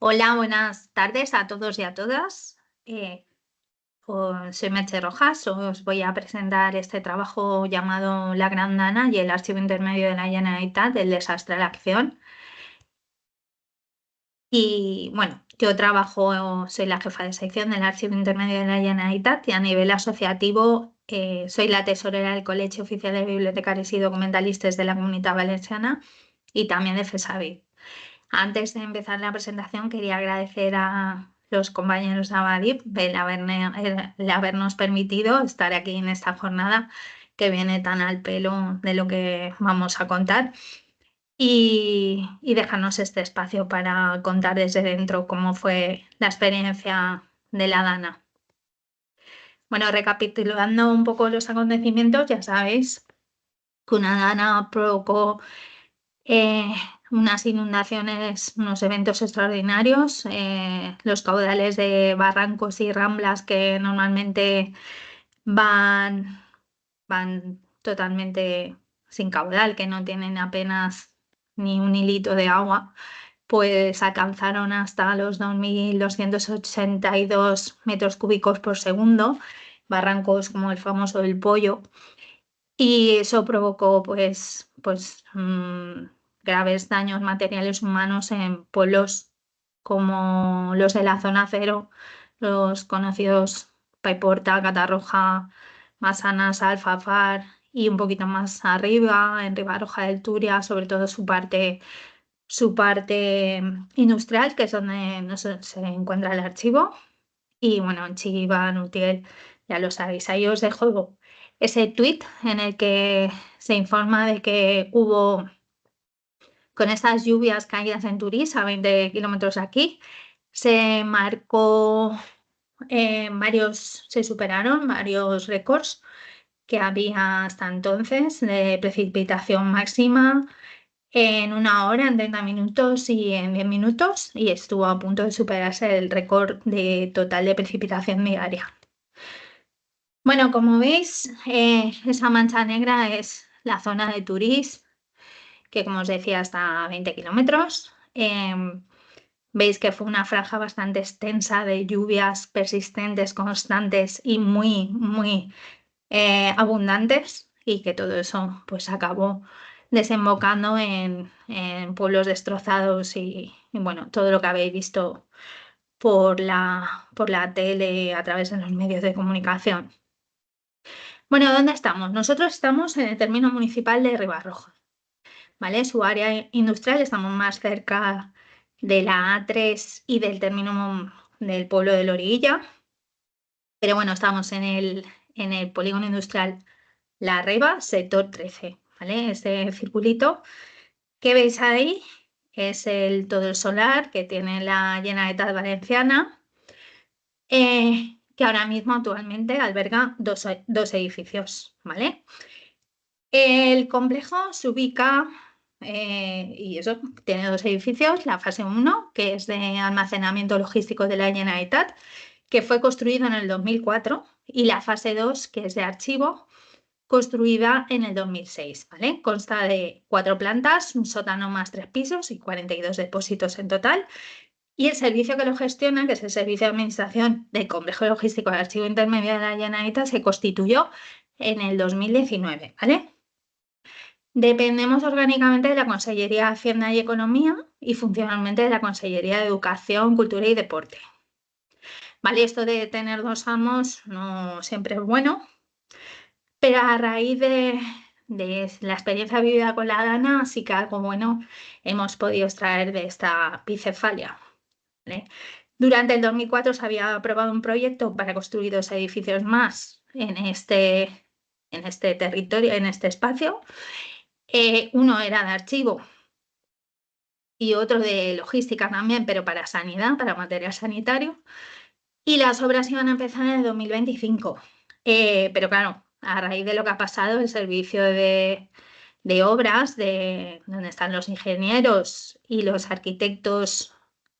Hola, buenas tardes a todos y a todas. Eh, Soy Merche Rojas. Os voy a presentar este trabajo llamado La Gran Dana y el Archivo Intermedio de la Generalitat del Desastre a la Acción. Y bueno, yo soy la jefa de sección del Archivo Intermedio de la Generalitat y a nivel asociativo soy la tesorera del Colegio Oficial de Bibliotecarios y Documentalistas de la Comunitat Valenciana y también de FESAVIR. Antes de empezar la presentación, quería agradecer a los compañeros de Abadip el habernos permitido estar aquí en esta jornada que viene tan al pelo de lo que vamos a contar y dejarnos este espacio para contar desde dentro cómo fue la experiencia de la Dana. Bueno, recapitulando un poco los acontecimientos, ya sabéis que una Dana provocó eh, unas inundaciones, unos eventos extraordinarios, los caudales de barrancos y ramblas que normalmente van, van totalmente sin caudal, que no tienen apenas ni un hilito de agua, pues alcanzaron hasta los 2.282 metros cúbicos por segundo, barrancos como el famoso El Pollo, y eso provocó graves daños materiales humanos en pueblos como los de la zona cero, los conocidos Paiporta, Catarroja, Massanas, Alfafar y un poquito más arriba, en Ribarroja del Turia, sobre todo su parte industrial, que es donde se encuentra el archivo. Y bueno, en Chiván, Utiel, ya lo sabéis. Ahí os dejo ese tweet en el que se informa de que hubo, con estas lluvias caídas en Turís, a 20 kilómetros de aquí, se marcó se superaron varios récords que había hasta entonces de precipitación máxima en 1 hora, en 30 minutos y en 10 minutos, y estuvo a punto de superarse el récord de total de precipitación diaria. Bueno, como veis, esa mancha negra es la zona de Turís, que como os decía, está a 20 kilómetros. Veis que fue una franja bastante extensa de lluvias persistentes, constantes y muy, muy abundantes, y que todo eso pues acabó desembocando en pueblos destrozados y bueno, todo lo que habéis visto por la tele, a través de los medios de comunicación. Bueno, ¿dónde estamos? Nosotros estamos en el término municipal de Ribarroja, ¿vale? Su área industrial, estamos más cerca de la A3 y del término del pueblo de Loriguilla, pero bueno, estamos en el polígono industrial La Reba, sector 13, ¿vale? Este circulito que veis ahí es todo el solar que tiene la Generalitat Valenciana, que ahora mismo actualmente alberga dos edificios, ¿vale? El complejo se ubica, y eso, tiene dos edificios, la fase 1, que es de almacenamiento logístico de la Generalitat, que fue construido en el 2004, y la fase 2, que es de archivo, construida en el 2006, ¿vale? Consta de 4 plantas, un sótano más 3 pisos y 42 depósitos en total. Y el servicio que lo gestiona, que es el Servicio de Administración del Complejo Logístico de Archivo Intermedio de la Generalitat, se constituyó en el 2019, ¿vale? Dependemos orgánicamente de la Consellería de Hacienda y Economía y funcionalmente de la Consellería de Educación, Cultura y Deporte. ¿Vale? Esto de tener dos amos no siempre es bueno, pero a raíz de la experiencia vivida con la Dana, sí que algo bueno hemos podido extraer de esta bicefalia, ¿vale? Durante el 2004 se había aprobado un proyecto para construir 2 edificios más en este territorio, en este espacio. Uno era de archivo y otro de logística también, pero para sanidad, para material sanitario. Y las obras iban a empezar en el 2025. Pero claro, a raíz de lo que ha pasado, el servicio de obras, donde están los ingenieros y los arquitectos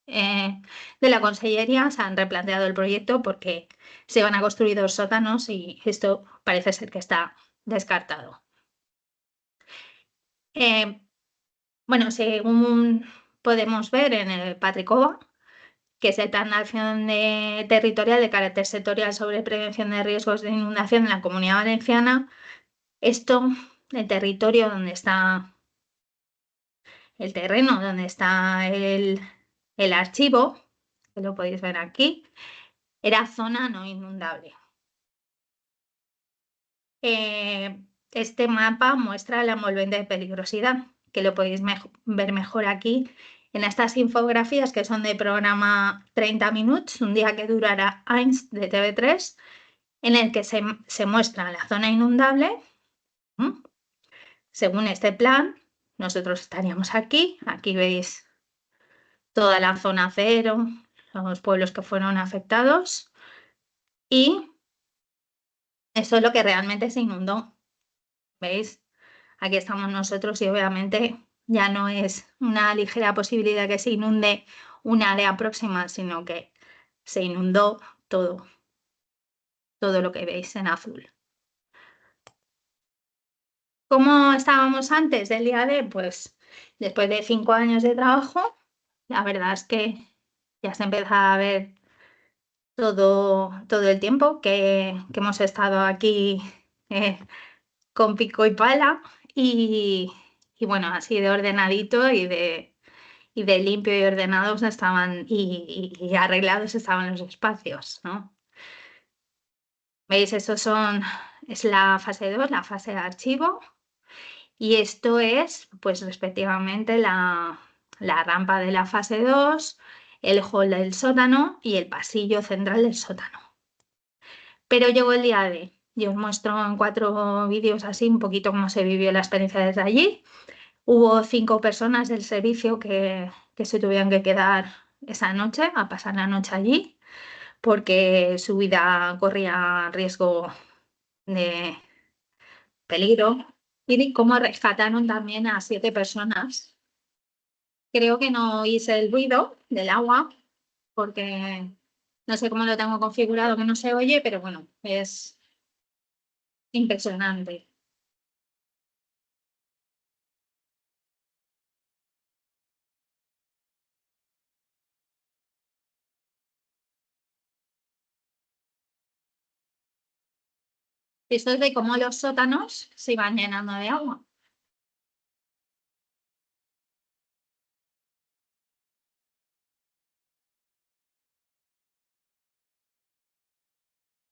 de la consellería, se han replanteado el proyecto porque se van a construir 2 sótanos y esto parece ser que está descartado. Bueno, según podemos ver en el Patricova, que es el Plan de Acción Territorial de carácter sectorial sobre prevención de riesgos de inundación en la Comunidad Valenciana. Esto, el territorio donde está el terreno, donde está el archivo, que lo podéis ver aquí, era zona no inundable. Este mapa muestra la envolvente de peligrosidad, que lo podéis ver mejor aquí en estas infografías que son de programa 30 minutos, un día que durará Eins de TV3, en el que se muestra la zona inundable. Según este plan, nosotros estaríamos aquí. Aquí veis toda la zona cero, los pueblos que fueron afectados, y eso es lo que realmente se inundó. ¿Veis? Aquí estamos nosotros y obviamente ya no es una ligera posibilidad que se inunde un área próxima, sino que se inundó todo lo que veis en azul. ¿Cómo estábamos antes del día D? Pues después de 5 años de trabajo, la verdad es que ya se empieza a ver todo el tiempo que hemos estado aquí con pico y pala y bueno, así de ordenadito y de limpio y ordenados estaban y arreglados estaban los espacios, ¿no? ¿Veis? Es la fase 2, la fase de archivo, y esto es, pues respectivamente, la rampa de la fase 2, el hall del sótano y el pasillo central del sótano. Pero llegó el día D y os muestro en 4 vídeos así un poquito cómo se vivió la experiencia desde allí. Hubo 5 personas del servicio que se tuvieron que quedar esa noche, a pasar la noche allí, porque su vida corría riesgo de peligro. Y cómo rescataron también a 7 personas. Creo que no oís el ruido del agua, porque no sé cómo lo tengo configurado que no se oye, pero bueno, es impresionante. Esto es de cómo los sótanos se iban llenando de agua.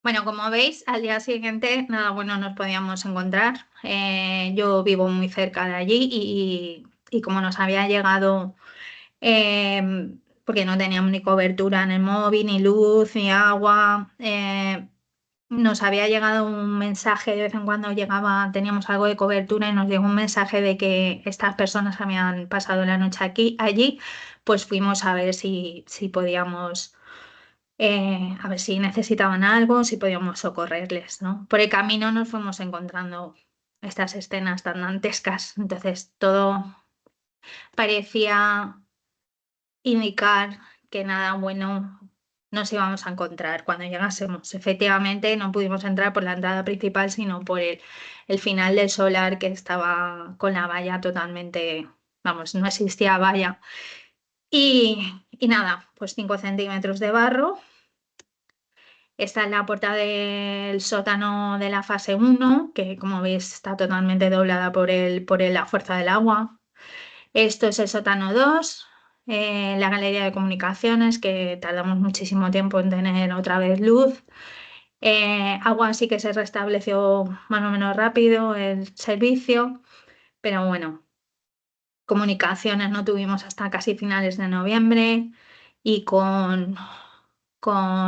Bueno, como veis, al día siguiente nada bueno nos podíamos encontrar. Yo vivo muy cerca de allí y como nos había llegado, porque no teníamos ni cobertura en el móvil, ni luz, ni agua, nos había llegado un mensaje, de vez en cuando llegaba, teníamos algo de cobertura y nos llegó un mensaje de que estas personas habían pasado la noche allí, pues fuimos a ver si podíamos, a ver si necesitaban algo, si podíamos socorrerles, ¿no? Por el camino nos fuimos encontrando estas escenas tan dantescas, entonces todo parecía indicar que nada bueno nos íbamos a encontrar cuando llegásemos. Efectivamente, no pudimos entrar por la entrada principal, sino por el final del solar, que estaba con la valla totalmente, vamos, no existía valla. Y nada, pues 5 centímetros de barro. Esta es la puerta del sótano de la fase 1, que como veis está totalmente doblada por la fuerza del agua. Esto es el sótano 2, la galería de comunicaciones, que tardamos muchísimo tiempo en tener otra vez luz. Agua sí que se restableció más o menos rápido el servicio, pero bueno, comunicaciones no tuvimos hasta casi finales de noviembre y con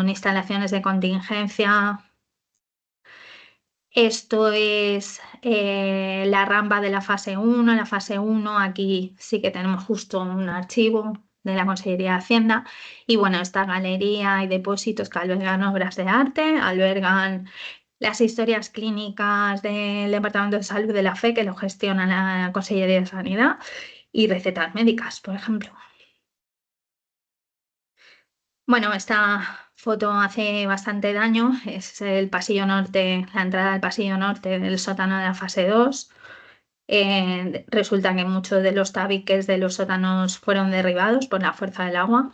instalaciones de contingencia. Esto es la rampa de la fase 1. En la fase 1 aquí sí que tenemos justo un archivo de la Consejería de Hacienda. Y bueno, esta galería y depósitos que albergan obras de arte, albergan las historias clínicas del Departamento de Salud de la FE, que lo gestiona la Consejería de Sanidad, y recetas médicas, por ejemplo. Bueno, esta foto hace bastante daño. Es el pasillo norte, la entrada al pasillo norte del sótano de la fase 2. Resulta que muchos de los tabiques de los sótanos fueron derribados por la fuerza del agua.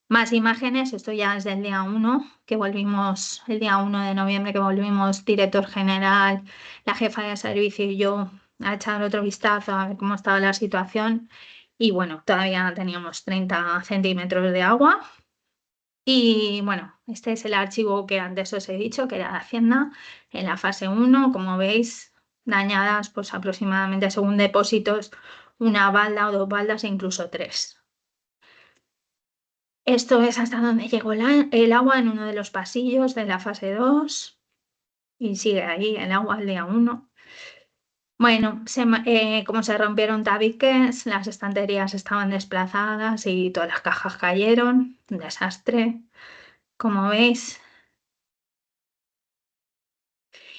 Más imágenes, esto ya es del día 1, que volvimos, el día 1 de noviembre, que volvimos director general, la jefa de servicio y yo a echar otro vistazo a ver cómo estaba la situación. Y bueno, todavía teníamos 30 centímetros de agua. Y bueno, este es el archivo que antes os he dicho, que era de Hacienda, en la fase 1, como veis, dañadas pues aproximadamente según depósitos, una balda o 2 baldas e incluso 3. Esto es hasta donde llegó el agua en uno de los pasillos de la fase 2 y sigue ahí el agua al día 1. Bueno, como se rompieron tabiques, las estanterías estaban desplazadas y todas las cajas cayeron. Un desastre, como veis.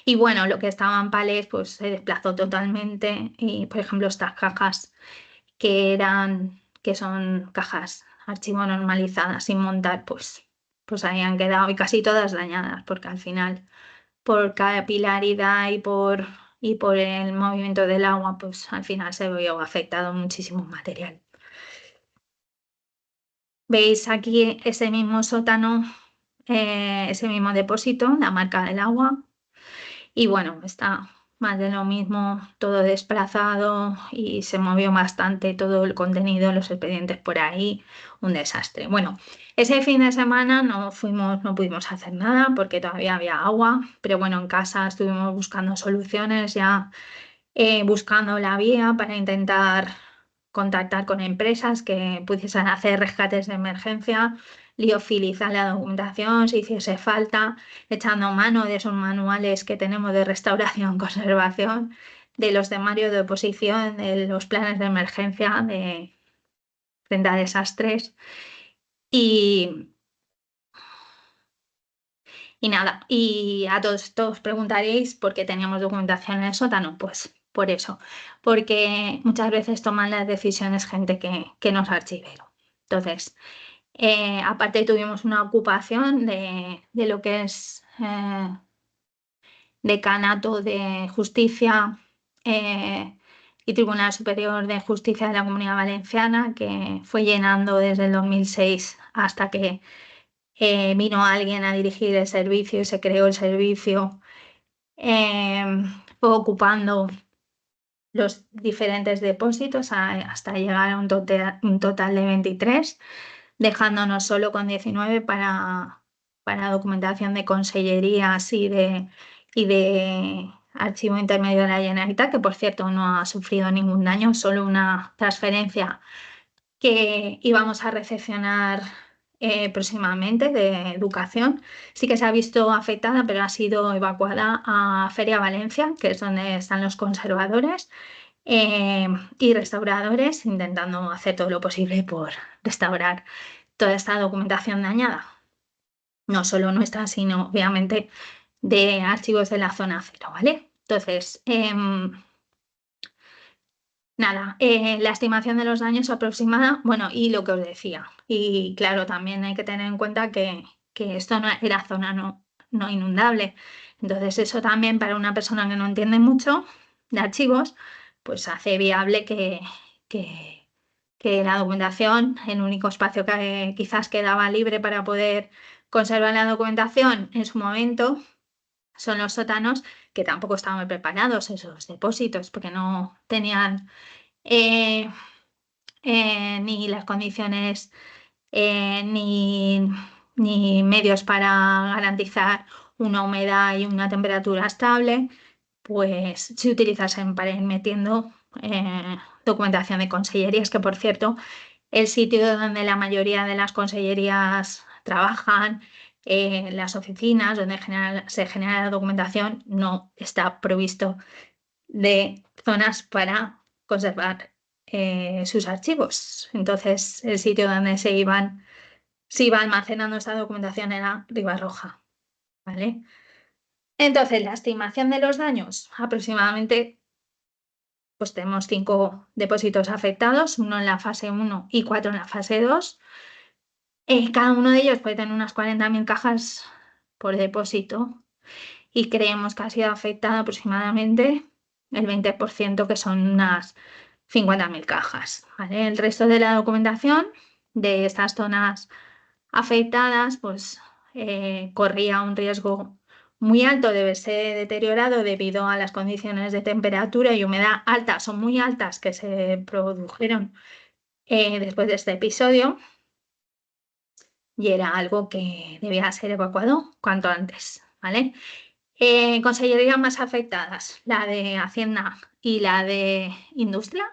Y bueno, lo que estaban palés pues se desplazó totalmente y por ejemplo estas cajas que son cajas archivo normalizadas sin montar, pues habían quedado y casi todas dañadas porque al final por capilaridad y por el movimiento del agua pues al final se vio afectado muchísimo material. Veis aquí ese mismo sótano, ese mismo depósito, la marca del agua. Y bueno, está más de lo mismo, todo desplazado y se movió bastante todo el contenido, los expedientes por ahí, un desastre. Bueno, ese fin de semana no pudimos hacer nada porque todavía había agua, pero bueno, en casa estuvimos buscando soluciones ya, buscando la vía para intentar contactar con empresas que pudiesen hacer rescates de emergencia, liofilizar la documentación si hiciese falta, echando mano de esos manuales que tenemos de restauración, conservación, de los temarios de oposición, de los planes de emergencia frente a desastres. Y, y nada, y a todos preguntaréis por qué teníamos documentación en el sótano. Pues por eso, porque muchas veces toman las decisiones gente que no es archivero. Entonces, aparte tuvimos una ocupación de lo que es Decanato de Justicia y Tribunal Superior de Justicia de la Comunidad Valenciana, que fue llenando desde el 2006 hasta que vino alguien a dirigir el servicio y se creó el servicio. eh, Fue ocupando los diferentes depósitos hasta llegar a un total de 23, dejándonos solo con 19 para documentación de consellerías y de archivo intermedio de la Generalitat, que por cierto no ha sufrido ningún daño, solo una transferencia que íbamos a recepcionar próximamente de educación. Sí que se ha visto afectada, pero ha sido evacuada a Feria Valencia, que es donde están los conservadores eh, y restauradores, intentando hacer todo lo posible por restaurar toda esta documentación dañada, no solo nuestra, sino obviamente de archivos de la zona cero, ¿vale? Entonces, nada, la estimación de los daños aproximada, bueno, y lo que os decía, y claro, también hay que tener en cuenta que esto no era zona no inundable, entonces eso también para una persona que no entiende mucho de archivos, pues hace viable que, que la documentación, el único espacio que quizás quedaba libre para poder conservar la documentación en su momento, son los sótanos, que tampoco estaban muy preparados esos depósitos, porque no tenían eh, ni las condiciones ni medios para garantizar una humedad y una temperatura estable, pues se utilizasen para ir metiendo documentación de consellerías, que por cierto, el sitio donde la mayoría de las consellerías trabajan, las oficinas donde se genera la documentación, no está provisto de zonas para conservar sus archivos. Entonces, el sitio donde se iba almacenando esta documentación era Ribarroja, ¿vale? Entonces, la estimación de los daños, aproximadamente, pues tenemos 5 depósitos afectados, uno en la fase 1 y 4 en la fase 2. Cada uno de ellos puede tener unas 40.000 cajas por depósito y creemos que ha sido afectado aproximadamente el 20%, que son unas 50.000 cajas, ¿vale? El resto de la documentación de estas zonas afectadas, pues corría un riesgo muy alto de verse deteriorado debido a las condiciones de temperatura y humedad altas o muy altas que se produjeron después de este episodio, y era algo que debía ser evacuado cuanto antes, ¿vale? Consellerías más afectadas, la de Hacienda y la de Industria,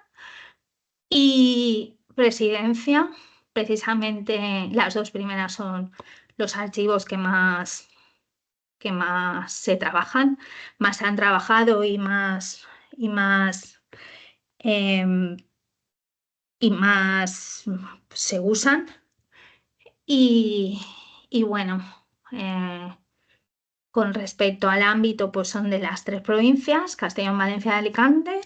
y Presidencia. Precisamente las dos primeras son los archivos que más se trabajan, más se han trabajado y más, em, y más se usan. Y, y bueno, con respecto al ámbito, pues son de las tres provincias, Castellón, Valencia y Alicante.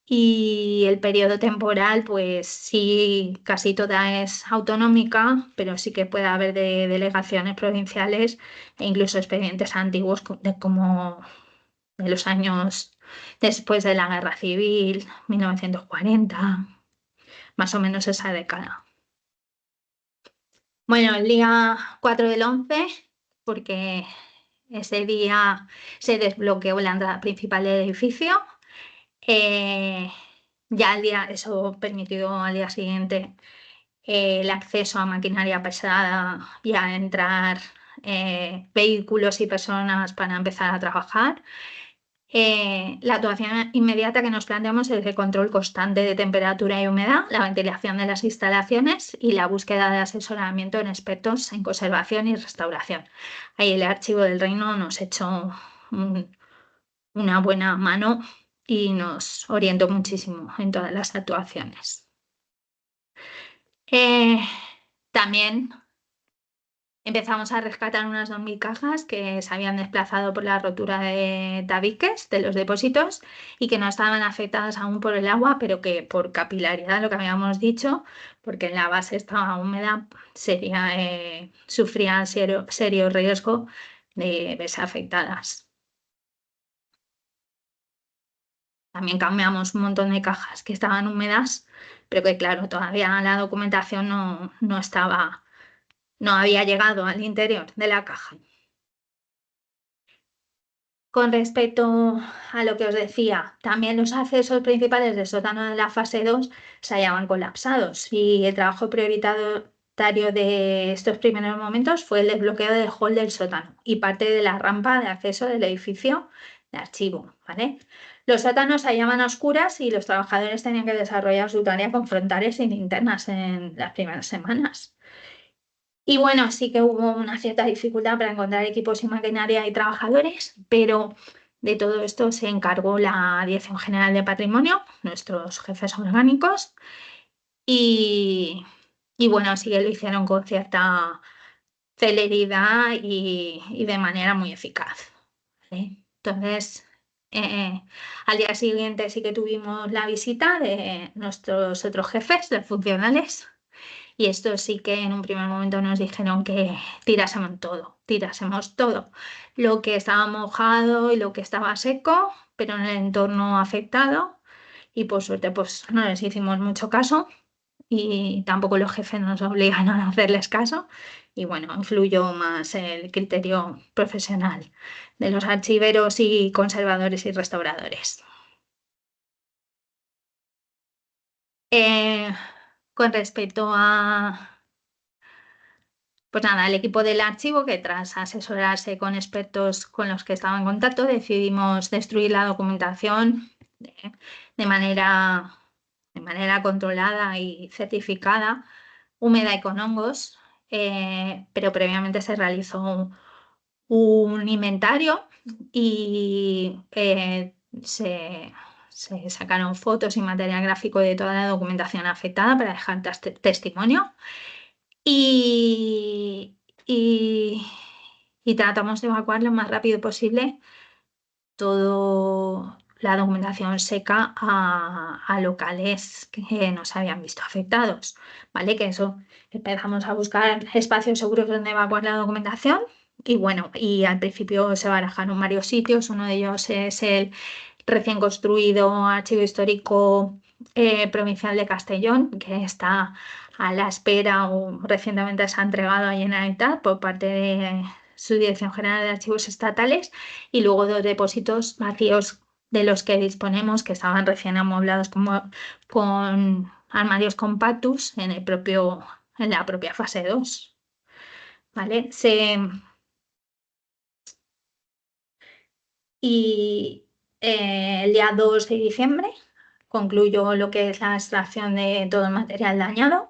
Y el periodo temporal, pues sí, casi toda es autonómica, pero sí que puede haber de delegaciones provinciales e incluso expedientes antiguos como de los años después de la Guerra Civil, 1940, más o menos esa década. Bueno, el día 4 del 11, porque ese día se desbloqueó la entrada principal del edificio. Ya eso permitió al día siguiente el acceso a maquinaria pesada y a entrar vehículos y personas para empezar a trabajar. La actuación inmediata que nos planteamos es el control constante de temperatura y humedad, la ventilación de las instalaciones y la búsqueda de asesoramiento en expertos en conservación y restauración. Ahí el Archivo del Reino nos echó una buena mano y nos orientó muchísimo en todas las actuaciones. También empezamos a rescatar unas 2.000 cajas que se habían desplazado por la rotura de tabiques de los depósitos y que no estaban afectadas aún por el agua, pero que por capilaridad, lo que habíamos dicho, porque en la base estaba húmeda, sufrían serio riesgo de verse afectadas. También cambiamos un montón de cajas que estaban húmedas, pero que claro, todavía la documentación no había llegado al interior de la caja. Con respecto a lo que os decía, también los accesos principales del sótano de la fase 2 se hallaban colapsados y el trabajo prioritario de estos primeros momentos fue el desbloqueo del hall del sótano y parte de la rampa de acceso del edificio de archivo, ¿vale? Los sótanos se hallaban a oscuras y los trabajadores tenían que desarrollar su tarea con frontales y linternas en las primeras semanas. Y bueno, sí que hubo una cierta dificultad para encontrar equipos y maquinaria y trabajadores, pero de todo esto se encargó la Dirección General de Patrimonio, nuestros jefes orgánicos, y, bueno, sí que lo hicieron con cierta celeridad y de manera muy eficaz, ¿vale? Entonces, al día siguiente sí que tuvimos la visita de nuestros otros jefes, de funcionales. Y esto sí que en un primer momento nos dijeron que tirásemos todo, lo que estaba mojado y lo que estaba seco, pero en el entorno afectado. Y por suerte pues no les hicimos mucho caso y tampoco los jefes nos obligaron a hacerles caso. Y bueno, influyó más el criterio profesional de los archiveros y conservadores y restauradores. Eh, con respecto a Pues nada, el equipo del archivo, que tras asesorarse con expertos con los que estaba en contacto, decidimos destruir la documentación de, de manera, de manera controlada y certificada, húmeda y con hongos, pero previamente se realizó un inventario y se sacaron fotos y material gráfico de toda la documentación afectada para dejar testimonio. Y, y- y tratamos de evacuar lo más rápido posible toda la documentación seca a locales que no se habían visto afectados, ¿vale? Que eso, empezamos a buscar espacios seguros donde evacuar la documentación y bueno, y al principio se barajaron varios sitios, uno de ellos es el recién construido archivo histórico Provincial de Castellón, que está a la espera o recientemente se ha entregado a Generalitat por parte de su Dirección General de Archivos Estatales, y luego 2 depósitos vacíos de los que disponemos, que estaban recién amueblados con armarios compactus en la propia fase 2. ¿Vale? Y el día 2 de diciembre concluyó lo que es la extracción de todo el material dañado,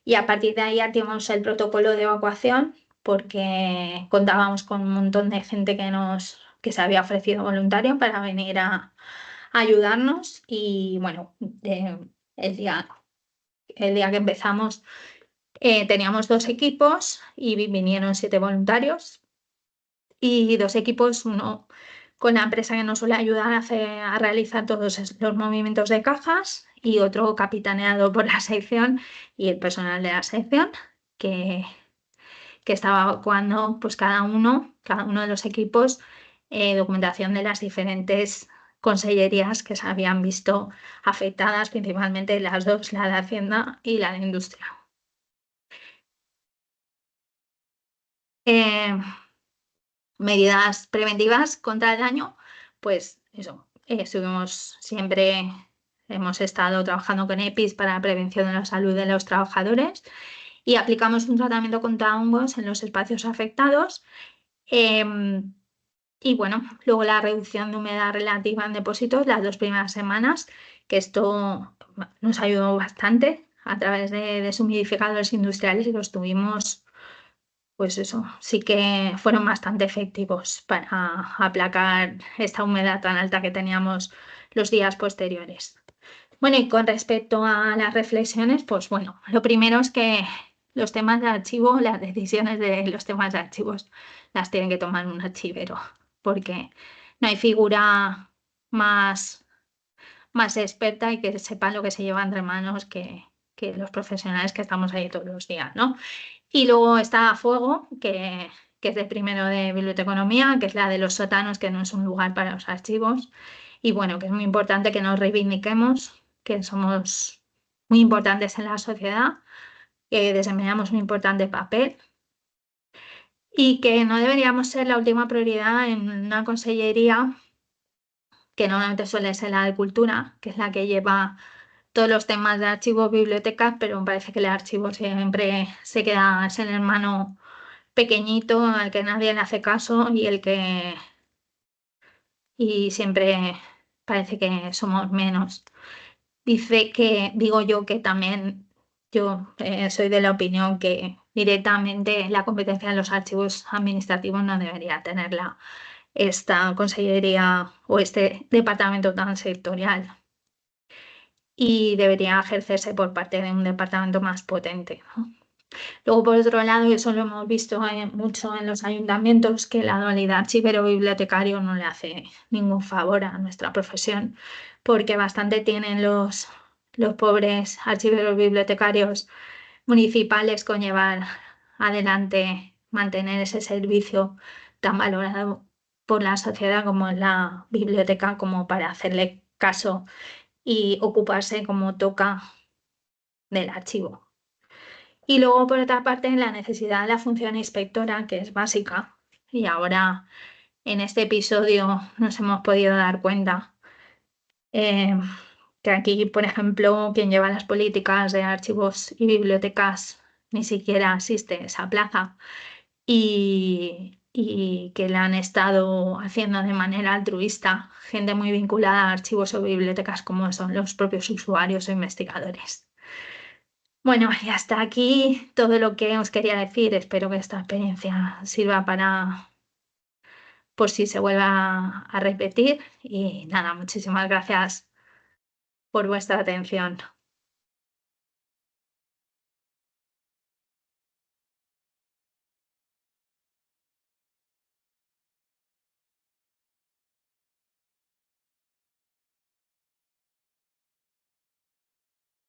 y a partir de ahí activamos el protocolo de evacuación porque contábamos con un montón de gente que se había ofrecido voluntario para venir a ayudarnos. Y bueno, el día que empezamos teníamos 2 equipos y vinieron 7 voluntarios, y 2 equipos, uno con la empresa que nos suele ayudar a realizar todos los movimientos de cajas, y otro capitaneado por la sección y el personal de la sección que, que estaba evacuando, pues cada uno de los equipos, documentación de las diferentes consellerías que se habían visto afectadas, principalmente las dos, la de Hacienda y la de Industria. Medidas preventivas contra el daño, pues eso, siempre hemos estado trabajando con EPIs para la prevención de la salud de los trabajadores, y aplicamos un tratamiento contra hongos en los espacios afectados. Y bueno, luego la reducción de humedad relativa en depósitos las 2 primeras semanas, que esto nos ayudó bastante a través de deshumidificadores industriales, y los tuvimos, pues eso, sí que fueron bastante efectivos para aplacar esta humedad tan alta que teníamos los días posteriores. Bueno, y con respecto a las reflexiones, pues bueno, lo primero es que los temas de archivo, las decisiones de los temas de archivos las tiene que tomar un archivero, porque no hay figura más, más experta y que sepa lo que se lleva entre manos que los profesionales que estamos ahí todos los días, ¿no? Y luego está Fuego, que es de primero de biblioteconomía, que es la de los sótanos, que no es un lugar para los archivos. Y bueno, que es muy importante que nos reivindiquemos, que somos muy importantes en la sociedad, que desempeñamos un importante papel, y que no deberíamos ser la última prioridad en una consellería que normalmente suele ser la de Cultura, que es la que lleva todos los temas de archivos, bibliotecas, pero me parece que el archivo siempre se queda, es el hermano pequeñito al que nadie le hace caso, y siempre parece que somos menos. Digo yo que también yo soy de la opinión que directamente la competencia de los archivos administrativos no debería tenerla esta consellería o este departamento tan sectorial, y debería ejercerse por parte de un departamento más potente, ¿no? Luego, por otro lado, y eso lo hemos visto mucho en los ayuntamientos, que la dualidad archivero-bibliotecario no le hace ningún favor a nuestra profesión, porque bastante tienen los pobres archiveros bibliotecarios municipales con llevar adelante, mantener ese servicio tan valorado por la sociedad como es la biblioteca, como para hacerle caso y ocuparse como toca del archivo. Y luego, por otra parte, la necesidad de la función inspectora, que es básica, y ahora en este episodio nos hemos podido dar cuenta eh, que aquí, por ejemplo, quien lleva las políticas de archivos y bibliotecas ni siquiera asiste a esa plaza, y que la han estado haciendo de manera altruista gente muy vinculada a archivos o bibliotecas, como son los propios usuarios o investigadores. Bueno, y hasta aquí todo lo que os quería decir. Espero que esta experiencia sirva para, por si se vuelva a repetir. Y nada, muchísimas gracias por vuestra atención.